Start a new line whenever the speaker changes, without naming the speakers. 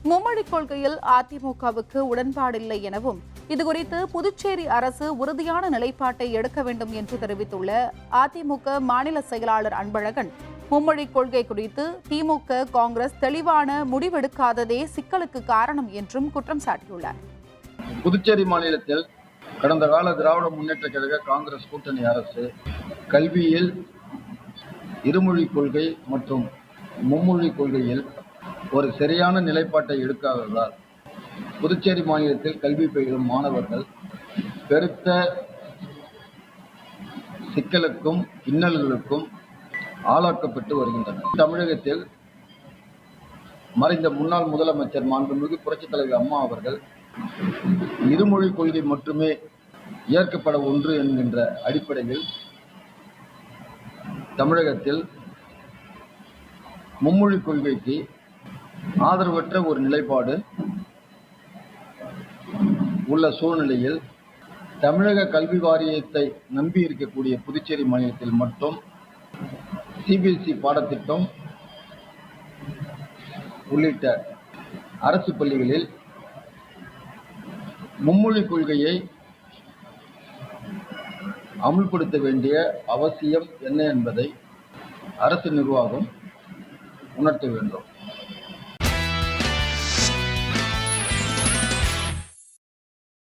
மும்மொழிக் கொள்கையில் அதிமுகவுக்கு உடன்பாடில்லை எனவும் இதுகுறித்து புதுச்சேரி அரசு உறுதியான நிலைப்பாட்டை எடுக்க வேண்டும் என்று தெரிவித்துள்ள அதிமுக மாநில செயலாளர் அன்பழகன், மும்மொழிக் கொள்கை குறித்து திமுக, காங்கிரஸ் தெளிவான முடிவெடுக்காததே சிக்கலுக்கு காரணம் என்றும் குற்றம் சாட்டியுள்ளார்.
புதுச்சேரி மாநிலத்தில் கடந்த கால திராவிட முன்னேற்ற கழக காங்கிரஸ் கூட்டணி அரசு கல்வியில் இருமொழிக் கொள்கை மற்றும் மும்மொழிக் கொள்கையில் ஒரு சரியான நிலைப்பாட்டை எடுக்காததால் புதுச்சேரி மாநிலத்தில் கல்வி பயிலும் மாணவர்கள் பெருத்த சிக்கலுக்கும் இன்னல்களுக்கும் ஆளாக்கப்பட்டு வருகின்றனர். தமிழகத்தில் மறைந்த முன்னாள் முதலமைச்சர் மாண்புமிகு புரட்சித் தலைவர் அம்மா அவர்கள் இருமொழிக் கொள்கை மட்டுமே ஏற்கப்பட ஒன்று என்கின்ற அடிப்படையில் தமிழகத்தில் மும்மொழிக் கொள்கைக்கு ஆதரவற்ற ஒரு நிலைப்பாடு உள்ள சூழ்நிலையில் தமிழக கல்வி வாரியத்தை நம்பி இருக்கக்கூடிய புதுச்சேரி மாநிலத்தில் மட்டும் சிபிஎஸ்இ பாடத்திட்டம் உள்ளிட்ட அரசு பள்ளிகளில் மும்மொழிக் கொள்கையை அமுல்படுத்த வேண்டிய அவசியம் என்ன என்பதை அரசு நிர்வாகம் உணர்த்த வேண்டும்.